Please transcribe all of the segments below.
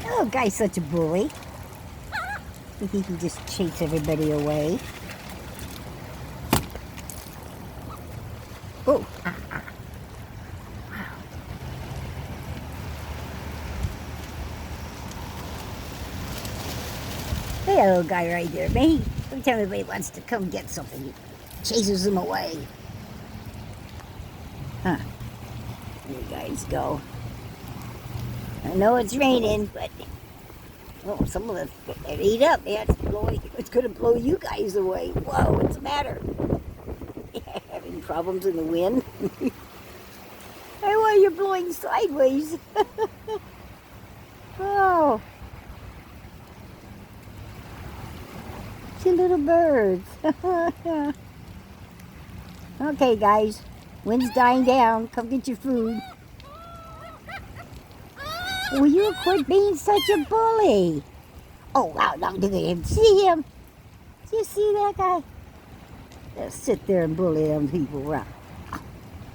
Oh, guy's such a bully. Think he can just chase everybody away. Oh, hey, that little guy right there, man. Every time everybody wants to come get something, he chases them away. Huh. There you guys go. I know it's raining, but oh, some of it eat up, man. It's gonna blow you guys away. Whoa, what's the matter? Having problems in the wind? Hey, why are you blowing sideways? Oh, two little birds. Okay, guys, wind's dying down. Come get your food. Will you quit being such a bully? Oh, wow, now look at him. See him? Do you see that guy? Just sit there and bully them people around.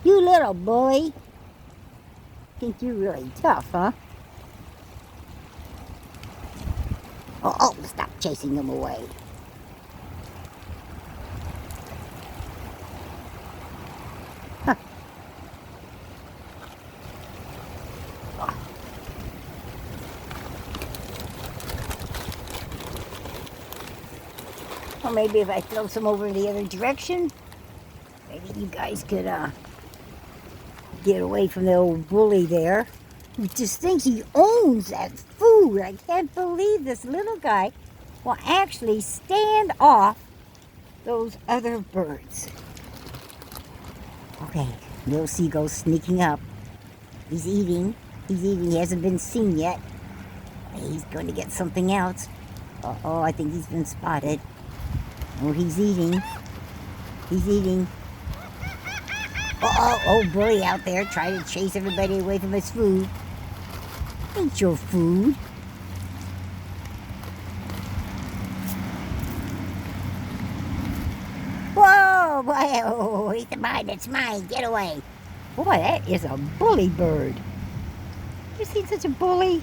You little bully. Think you're really tough, huh? Oh, stop chasing them away. Huh. Or maybe if I throw some over the other direction, maybe you guys could get away from the old bully there. He just thinks he owns that food. I can't believe this little guy will actually stand off those other birds. Okay, little Seagull sneaking up. He's eating. He hasn't been seen yet. He's going to get something else. Oh, I think he's been spotted. Oh, he's eating. Oh, bully out there trying to chase everybody away from his food. Ain't your food. Whoa, boy, oh, it's mine, it's mine, get away. Boy, that is a bully bird. You seen such a bully?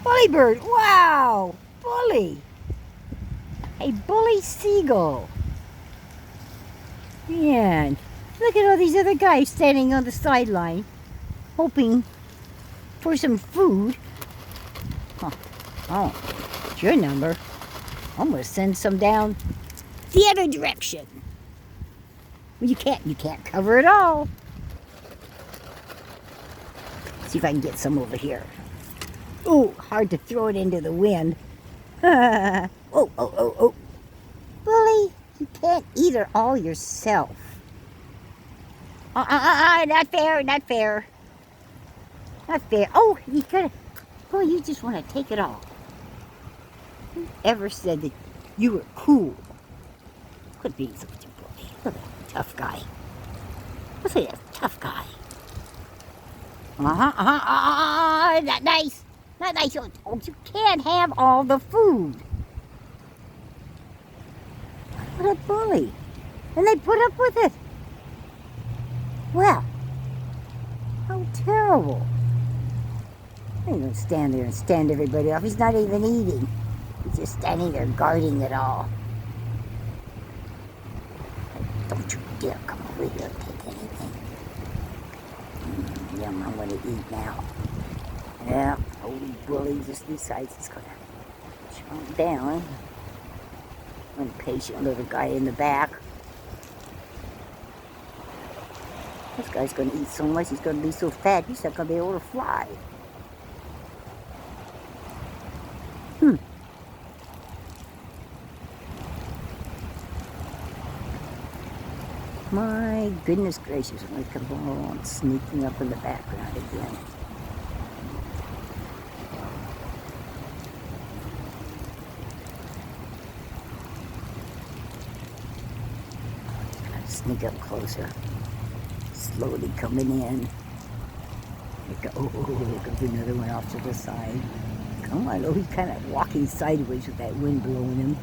Bully bird, wow, bully. A bully seagull. Man, look at all these other guys standing on the sideline, hoping for some food. Oh, it's your number. I'm gonna send some down the other direction. Well, you can't cover it all. See if I can get some over here. Oh, hard to throw it into the wind. Oh. Bully, you can't eat it all yourself. Not fair. Not fair. Oh, you gotta. Boy, you just want to take it all. Who ever said that you were cool? Quit being such a bully. Look at that tough guy. Look at that tough guy. Not nice. Not nice. Oh, you can't have all the food. What a bully. And they put up with it. Well, how terrible. He ain't gonna stand there and stand everybody off. He's not even eating. He's just standing there guarding it all. Don't you dare come over here and take anything. Yum, I'm gonna eat now. Yeah, old bully just decides he's gonna chomp down. Impatient little guy in the back. This guy's gonna eat so much, he's gonna be so fat, he's not gonna be able to fly. My goodness gracious, I'm gonna come on sneaking up in the background again. Sneak up closer. Slowly coming in. Oh, there comes another one off to the side. Come on, oh, he's kind of walking sideways with that wind blowing him.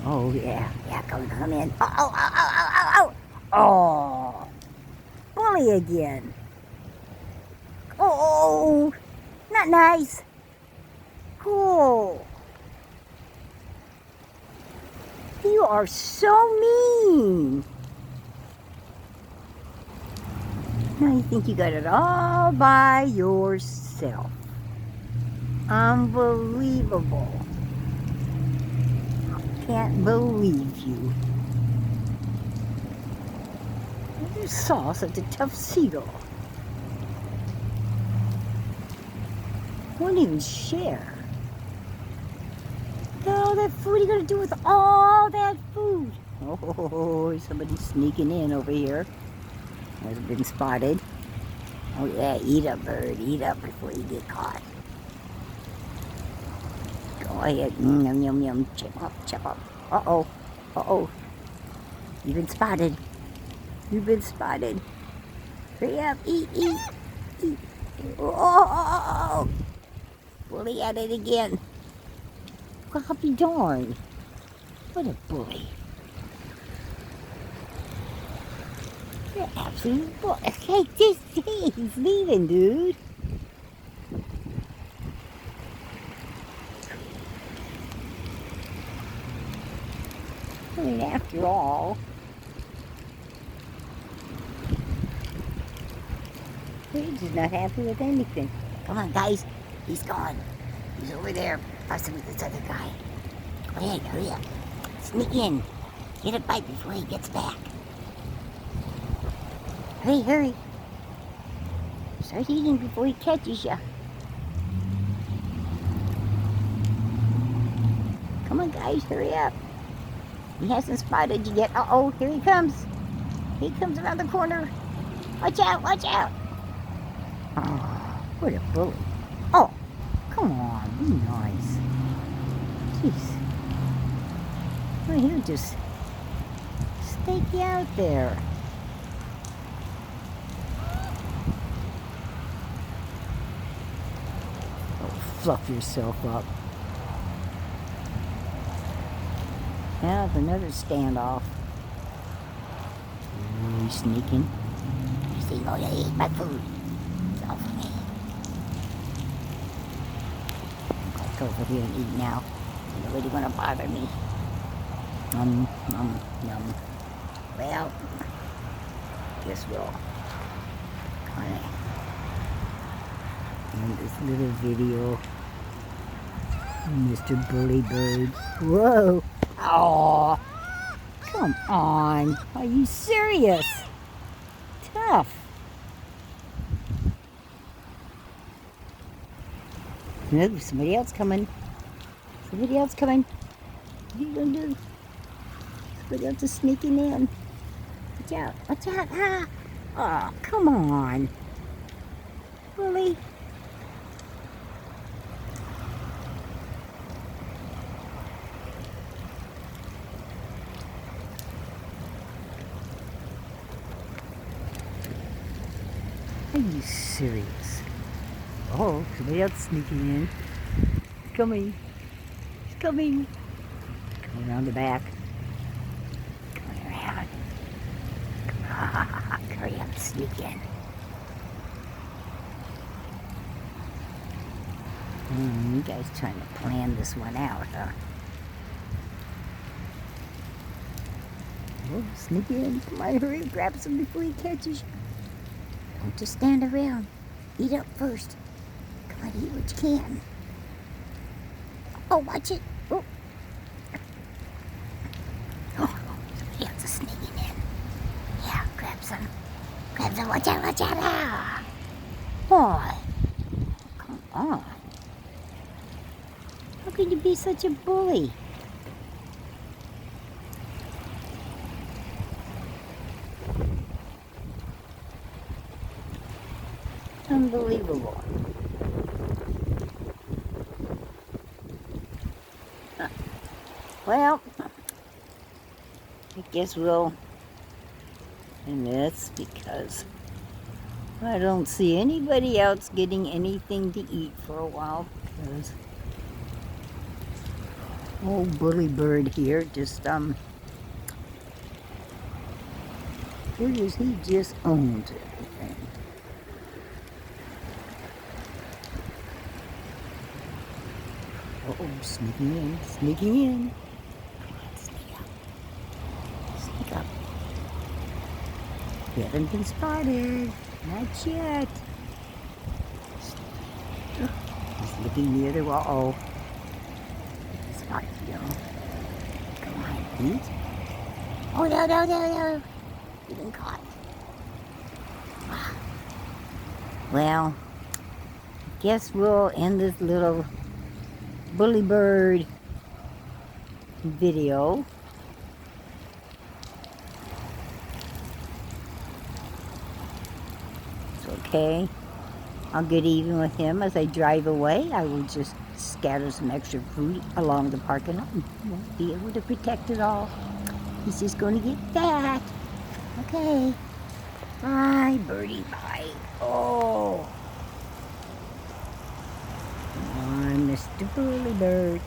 Oh, yeah, come in. Oh, bully again. Oh, not nice. Oh. You are so mean. Now you think you got it all by yourself. Unbelievable. Can't believe you. You saw such a tough seagull. Wouldn't even share. All that food you gonna do with all that food? Oh, somebody's sneaking in over here. Has been spotted. Oh yeah, eat up, bird. Eat up before you get caught. Go ahead. Yum, yum, yum. Chip up, chip up. Uh-oh. Uh-oh. You've been spotted. You've been spotted. Hurry up. Eat, eat, eat. Oh! Bully at it again. I'll be darned. What a bully. You're absolute bully. Hey, he's leaving, dude. I mean, after all, he's just not happy with anything. Come on, guys. He's gone. He's over there fussing with this other guy. Go ahead, hurry up. Sneak in. Get a bite before he gets back. Hurry, hurry. Start eating before he catches you. Come on, guys, hurry up. He hasn't spotted you yet. Uh-oh, here he comes. He comes around the corner. Watch out, watch out. Oh, what a bully. Oh, come on, be nice. Jeez. Well, he'll just stake you out there. Oh, fluff yourself up. Now for another standoff. Ooh, he's sneaking. You see, oh, you ate my food. It's all for me. I'll go over here and eat now. Nobody gonna bother me. Yum, yum. Well, guess we'll kind of end this little video. Mr. Bully Bird. Whoa! Oh, come on. Are you serious? Tough. No, somebody else coming. Somebody else coming. What are you gonna do? Somebody else is sneaking in. Watch out. Watch out. Ah. Oh, come on. Bully. Are you serious? Oh, somebody else sneaking in. He's coming. He's coming. Coming around the back. Coming around. Hurry up, sneak in. You guys trying to plan this one out, huh? Oh, sneak in. Come on, hurry up, grab some before he catches you. Don't just stand around. Eat up first. Come on, eat what you can. Oh, watch it. Oh. Oh, somebody else is sneaking in. Yeah, grab some. Grab some. Watch out, watch out. Ah. Oh, come on. How could you be such a bully? Unbelievable. Well, I guess we'll end this because I don't see anybody else getting anything to eat for a while because old Bully Bird here just figures he just owns everything. Oh, sneaking in, sneaking in. Come on, sneak up. Sneak up. You haven't been spotted. Not yet. He's looking near the wall. Oh, spot you. Come on, eat. Oh, no. You've been caught. Well, guess we'll end this little bully bird video. It's okay. I'll get even with him as I drive away. I will just scatter some extra fruit along the parking lot. He won't be able to protect it all. He's just going to get fat. Okay. Bye, birdie, bye. Oh. Come on, Mr. Bully Bird.